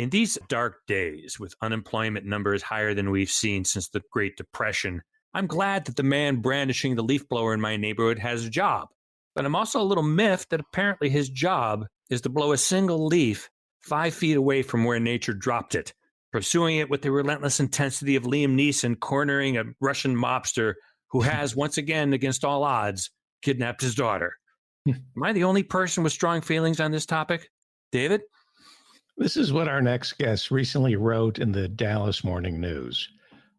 In these dark days, with unemployment numbers higher than we've seen since the Great Depression, I'm glad that the man brandishing the leaf blower in my neighborhood has a job. But I'm also a little miffed that apparently his job is to blow a single leaf 5 feet away from where nature dropped it, pursuing it with the relentless intensity of Liam Neeson cornering a Russian mobster who has, once again, against all odds, kidnapped his daughter. Am I the only person with strong feelings on this topic? David? This is what our next guest recently wrote in the Dallas Morning News.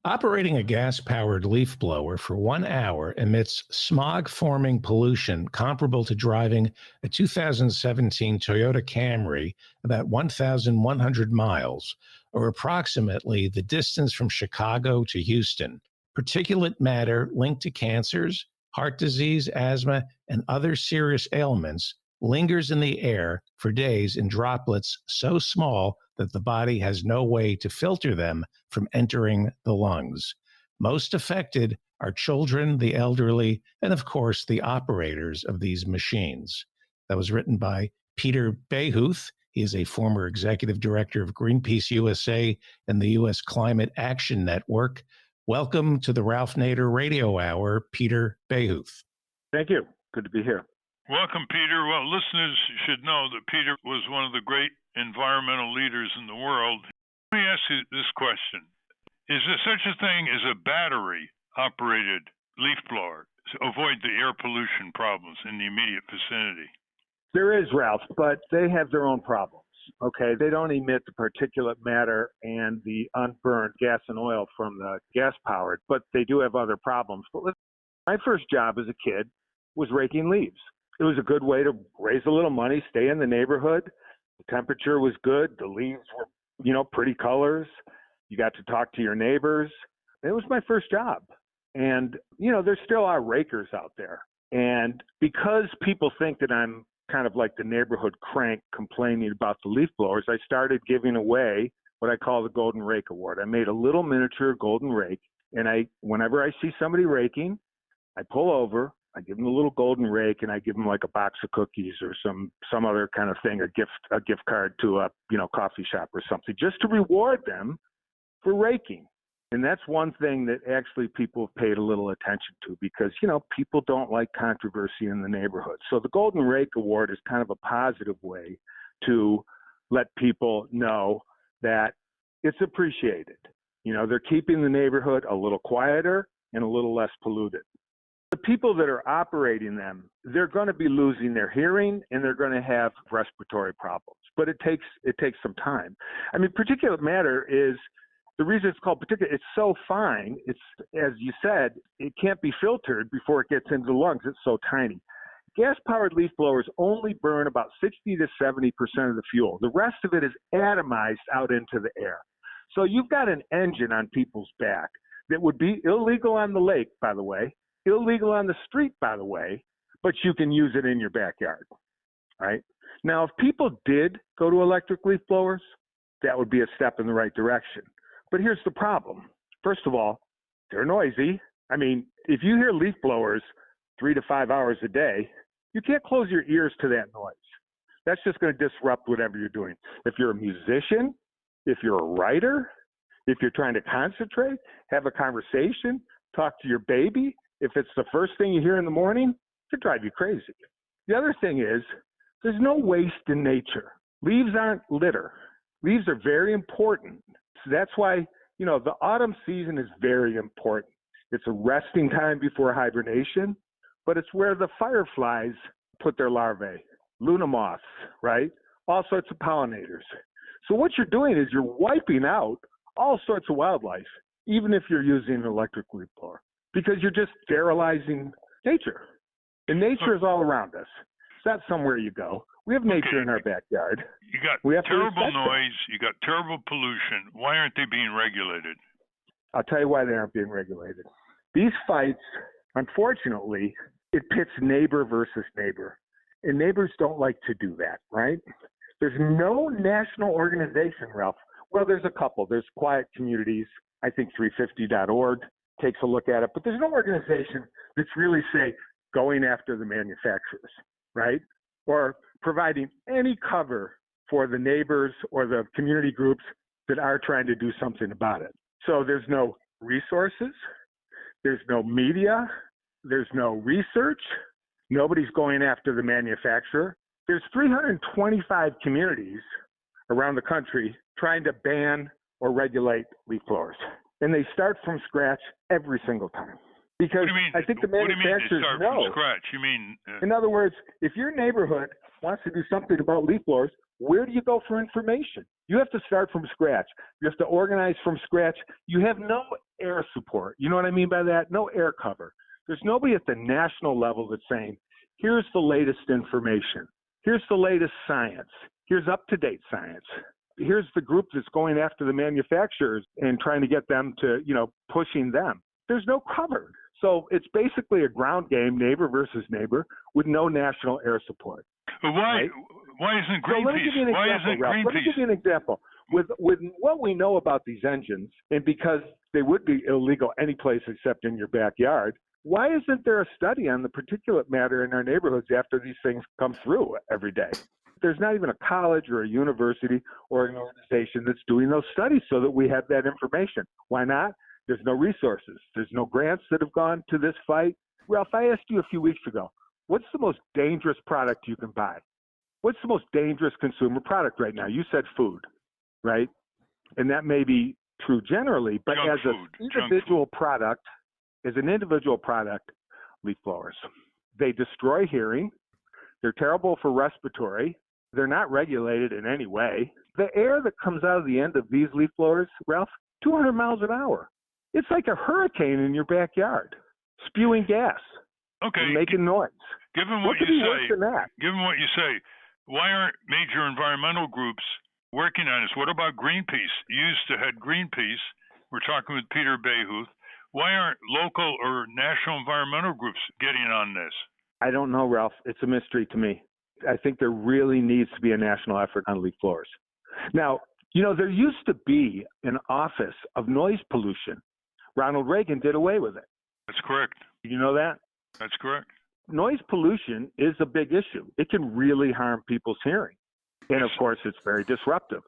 Operating a gas-powered leaf blower for 1 hour emits smog-forming pollution comparable to driving a 2017 Toyota Camry about 1,100 miles, or approximately the distance from Chicago to Houston. Particulate matter linked to cancers, heart disease, asthma, and other serious ailments lingers in the air for days in droplets so small that the body has no way to filter them from entering the lungs. Most affected are children, the elderly, and of course the operators of these machines. That was written by Peter Behuth. He is a former executive director of Greenpeace USA and the U.S. Climate Action Network. Welcome to the Ralph Nader Radio Hour, Peter Behuth. Thank you. Good to be here. Welcome, Peter. Well, listeners should know that Peter was one of the great environmental leaders in the world. Let me ask you this question. Is there such a thing as a battery-operated leaf blower to avoid the air pollution problems in the immediate vicinity? There is, Ralph, but they have their own problems. Okay, they don't emit the particulate matter and the unburned gas and oil from the gas-powered, but they do have other problems. But my first job as a kid was raking leaves. It was a good way to raise a little money, stay in the neighborhood. The temperature was good. The leaves were, pretty colors. You got to talk to your neighbors. It was my first job. And, there still are rakers out there. And because people think that I'm kind of like the neighborhood crank complaining about the leaf blowers, I started giving away what I call the Golden Rake Award. I made a little miniature golden rake, and whenever I see somebody raking, I pull over, I give them a little golden rake, and I give them like a box of cookies or some other kind of thing, a gift card to a coffee shop or something, just to reward them for raking. And that's one thing that actually people have paid a little attention to because, people don't like controversy in the neighborhood. So the Golden Rake Award is kind of a positive way to let people know that it's appreciated. They're keeping the neighborhood a little quieter and a little less polluted. The people that are operating them, they're going to be losing their hearing and they're going to have respiratory problems. But it takes some time. I mean, particulate matter is the reason it's called particulate. It's so fine. It's, as you said, it can't be filtered before it gets into the lungs. It's so tiny. Gas-powered leaf blowers only burn about 60 to 70% of the fuel. The rest of it is atomized out into the air. So you've got an engine on people's back that would be illegal on the lake, by the way. Illegal on the street, by the way, but you can use it in your backyard, right? Now, if people did go to electric leaf blowers, that would be a step in the right direction. But here's the problem. First of all, they're noisy. I mean, if you hear leaf blowers 3 to 5 hours a day, you can't close your ears to that noise. That's just going to disrupt whatever you're doing. If you're a musician, if you're a writer, if you're trying to concentrate, have a conversation, talk to your baby, if it's the first thing you hear in the morning, it'll drive you crazy. The other thing is, there's no waste in nature. Leaves aren't litter. Leaves are very important. So that's why, the autumn season is very important. It's a resting time before hibernation, but it's where the fireflies put their larvae, Luna moths, right? All sorts of pollinators. So what you're doing is you're wiping out all sorts of wildlife, even if you're using an electric leaf blower. Because you're just sterilizing nature. And nature is all around us. It's not somewhere you go. We have nature in our backyard. You got terrible noise. You got terrible pollution. Why aren't they being regulated? I'll tell you why they aren't being regulated. These fights, unfortunately, it pits neighbor versus neighbor. And neighbors don't like to do that, right? There's no national organization, Ralph. Well, there's a couple. There's Quiet Communities. I think 350.org. Takes a look at it, but there's no organization that's really, say, going after the manufacturers, right? Or providing any cover for the neighbors or the community groups that are trying to do something about it. So there's no resources, there's no media, there's no research, nobody's going after the manufacturer. There's 325 communities around the country trying to ban or regulate leaf blowers. And they start from scratch every single time. Because I think the manufacturers know. From scratch? You mean? In other words, if your neighborhood wants to do something about leaf blowers, where do you go for information? You have to start from scratch. You have to organize from scratch. You have no air support. You know what I mean by that? No air cover. There's nobody at the national level that's saying, here's the latest information. Here's the latest science. Here's up-to-date science. Here's the group that's going after the manufacturers and trying to get them to, pushing them. There's no cover. So it's basically a ground game, neighbor versus neighbor, with no national air support. But why isn't Greenpeace? So let me give you an example, Ralph. Let me give you an example. With what we know about these engines, and because they would be illegal any place except in your backyard, why isn't there a study on the particulate matter in our neighborhoods after these things come through every day? There's not even a college or a university or an organization that's doing those studies so that we have that information. Why not? There's no resources. There's no grants that have gone to this fight. Ralph, I asked you a few weeks ago, what's the most dangerous product you can buy? What's the most dangerous consumer product right now? You said food, right? And that may be true generally, but as an individual product, leaf blowers, they destroy hearing. They're terrible for respiratory. They're not regulated in any way. The air that comes out of the end of these leaf blowers, Ralph, 200 miles an hour. It's like a hurricane in your backyard, spewing gas, and making noise. Given what you say, why aren't major environmental groups working on this? What about Greenpeace? You used to head Greenpeace. We're talking with Peter Bayhuth. Why aren't local or national environmental groups getting on this? I don't know, Ralph. It's a mystery to me. I think there really needs to be a national effort on leaf blowers. Now, there used to be an office of noise pollution. Ronald Reagan did away with it. That's correct. You know that? That's correct. Noise pollution is a big issue. It can really harm people's hearing. And of course, it's very disruptive.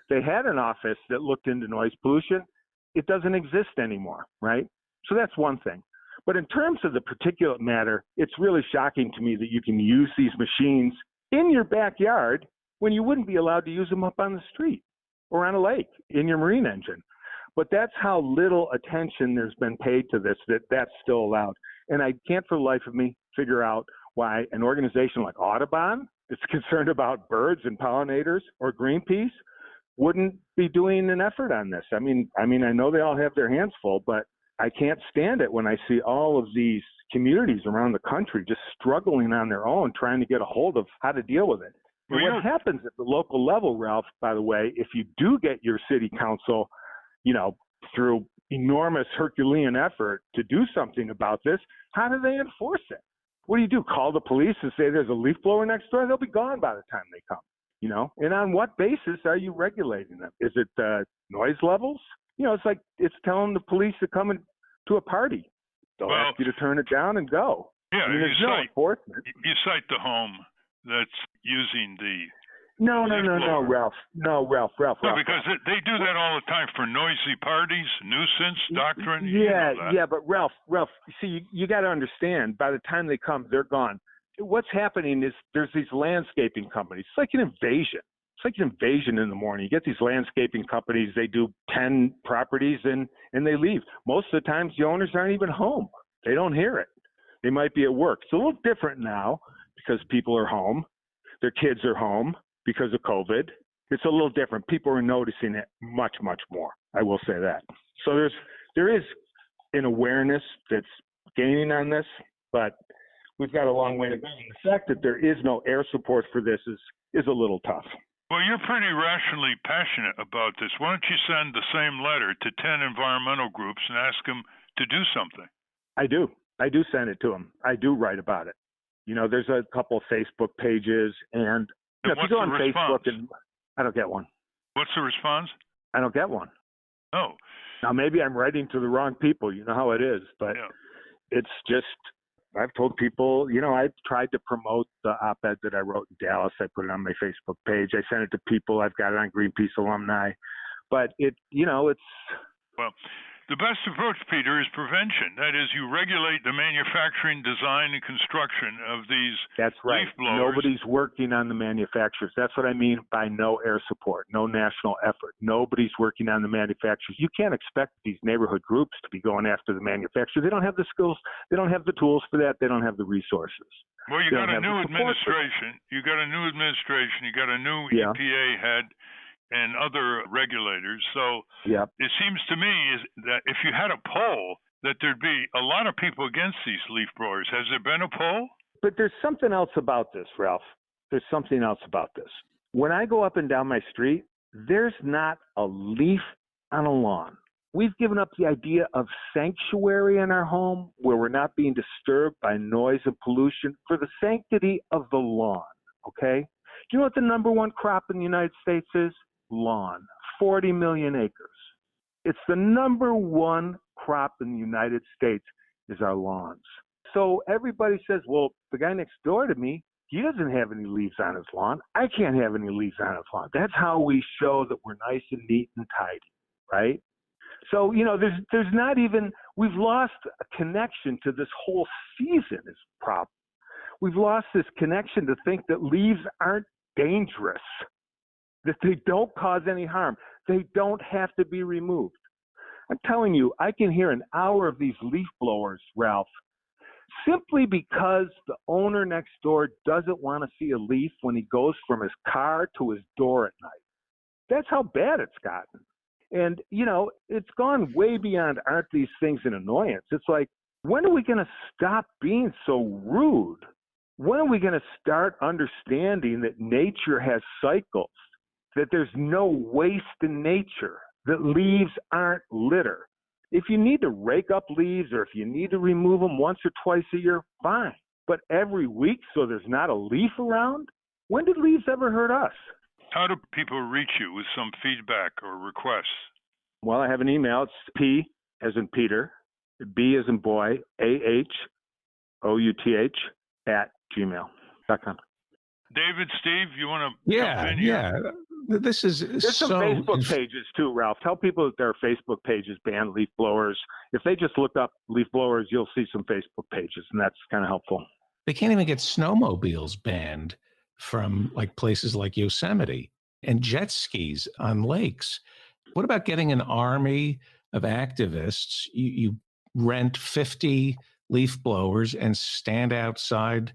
They had an office that looked into noise pollution. It doesn't exist anymore, right? So that's one thing. But in terms of the particulate matter, it's really shocking to me that you can use these machines in your backyard when you wouldn't be allowed to use them up on the street or on a lake in your marine engine. But that's how little attention there's been paid to this, that's still allowed. And I can't for the life of me figure out why an organization like Audubon that's concerned about birds and pollinators, or Greenpeace, wouldn't be doing an effort on this. I mean, I know they all have their hands full, but I can't stand it when I see all of these communities around the country just struggling on their own, trying to get a hold of how to deal with it. And what happens at the local level, Ralph, by the way, if you do get your city council, through enormous Herculean effort to do something about this, how do they enforce it? What do? Call the police and say there's a leaf blower next door? They'll be gone by the time they come, And on what basis are you regulating them? Is it noise levels? It's like it's telling the police to come to a party. They'll ask you to turn it down and go. Yeah, there's no enforcement. You cite the home that's using the... No, Ralph. No, because they do that all the time for noisy parties, nuisance doctrine. Yeah, but Ralph, see, you got to understand, by the time they come, they're gone. What's happening is there's these landscaping companies. It's like an invasion. It's like an invasion in the morning. You get these landscaping companies, they do 10 properties and they leave. Most of the times the owners aren't even home. They don't hear it. They might be at work. It's a little different now because people are home. Their kids are home because of COVID. It's a little different. People are noticing it much, much more. I will say that. So there is an awareness that's gaining on this, but we've got a long way to go. The fact that there is no air support for this is a little tough. Well, you're pretty rationally passionate about this. Why don't you send the same letter to 10 environmental groups and ask them to do something? I do send it to them. I do write about it. There's a couple of Facebook pages, and if you go on Facebook, and I don't get one. What's the response? I don't get one. Oh. Now, maybe I'm writing to the wrong people. You know how it is, but It's just I've told people, I've tried to promote the op-ed that I wrote in Dallas. I put it on my Facebook page. I sent it to people. I've got it on Greenpeace alumni. But it's... Well, the best approach, Peter, is prevention. That is, you regulate the manufacturing, design, and construction of these That's right. leaf blowers. Nobody's working on the manufacturers. That's what I mean by no air support, no national effort. Nobody's working on the manufacturers. You can't expect these neighborhood groups to be going after the manufacturers. They don't have the skills. They don't have the tools for that. They don't have the resources. Well, you got a new administration. You got a new administration. You got a new EPA head and other regulators. So it seems to me is that if you had a poll, that there'd be a lot of people against these leaf blowers. Has there been a poll? But there's something else about this, Ralph. There's something else about this. When I go up and down my street, there's not a leaf on a lawn. We've given up the idea of sanctuary in our home where we're not being disturbed by noise and pollution for the sanctity of the lawn, okay? Do you know what the number one crop in the United States is? Lawn, 40 million acres. It's the number one crop in the United States is our lawns. So everybody says, well, the guy next door to me, he doesn't have any leaves on his lawn. I can't have any leaves on his lawn. That's how we show that we're nice and neat and tidy, right? So, there's not even, we've lost a connection to this whole season is the problem. We've lost this connection to think that leaves aren't dangerous, that they don't cause any harm. They don't have to be removed. I'm telling you, I can hear an hour of these leaf blowers, Ralph, simply because the owner next door doesn't want to see a leaf when he goes from his car to his door at night. That's how bad it's gotten. And, it's gone way beyond aren't these things an annoyance. It's like, when are we going to stop being so rude? When are we going to start understanding that nature has cycles? That there's no waste in nature, that leaves aren't litter. If you need to rake up leaves or if you need to remove them once or twice a year, fine. But every week so there's not a leaf around? When did leaves ever hurt us? How do people reach you with some feedback or requests? Well, I have an email. It's P as in Peter, B as in boy, AHOUTH @gmail.com. David, Steve, you want to jump in here? There's some Facebook pages too, Ralph. Tell people that there are Facebook pages banned leaf blowers. If they just look up leaf blowers, you'll see some Facebook pages, and that's kind of helpful. They can't even get snowmobiles banned from places like Yosemite and jet skis on lakes. What about getting an army of activists? You rent 50 leaf blowers and stand outside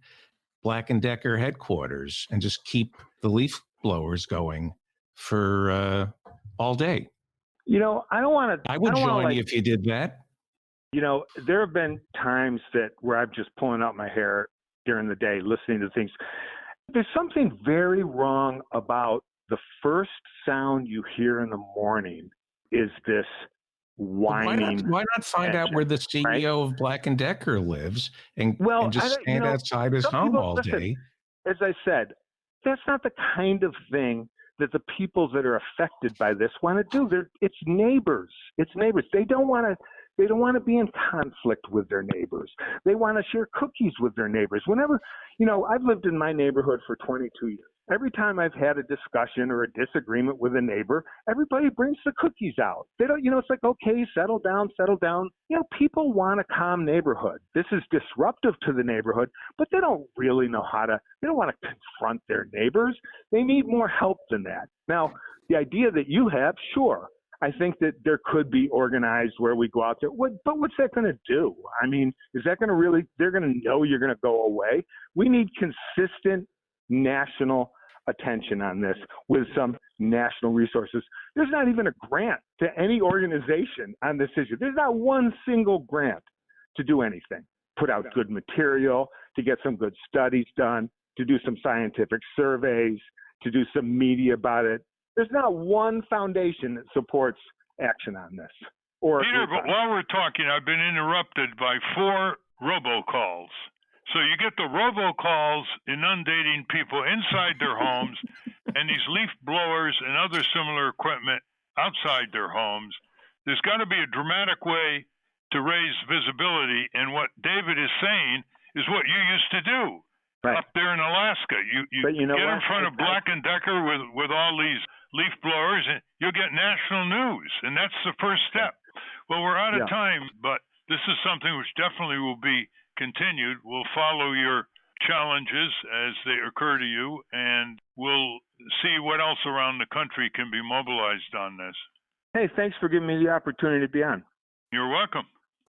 Black & Decker headquarters and just keep the leaf blowers going for all day. I don't want to. I would join you if you did that. There have been times where I'm just pulling out my hair during the day listening to things. There's something very wrong about the first sound you hear in the morning is this whining. Why not find out where the CEO of Black & Decker lives and just stand outside his home all day? As I said, that's not the kind of thing that the people that are affected by this want to do. It's neighbors. It's neighbors. They don't want to be in conflict with their neighbors. They want to share cookies with their neighbors. Whenever, I've lived in my neighborhood for 22 years. Every time I've had a discussion or a disagreement with a neighbor, everybody brings the cookies out. They don't, it's like, okay, settle down. People want a calm neighborhood. This is disruptive to the neighborhood, but they don't really know they don't want to confront their neighbors. They need more help than that. Now, the idea that you have, sure, I think that there could be organized where we go out there. But what's that going to do? I mean, is that going to really, they're going to know you're going to go away? We need consistent national attention on this with some national resources. There's not even a grant to any organization on this issue. There's not one single grant to do anything, put out good material, to get some good studies done, to do some scientific surveys, to do some media about it. There's not one foundation that supports action on this. Peter, but while we're talking, I've been interrupted by 4 robocalls. So you get the robocalls inundating people inside their homes and these leaf blowers and other similar equipment outside their homes. There's got to be a dramatic way to raise visibility. And what David is saying is what you used to do up there in Alaska. You But you know get what? in front of Black & Decker with all these leaf blowers, and you'll get national news, and that's the first step. Well, we're out of time, but this is something which definitely will be continued. We'll follow your challenges as they occur to you, and we'll see what else around the country can be mobilized on this. Hey, thanks for giving me the opportunity to be on. You're welcome.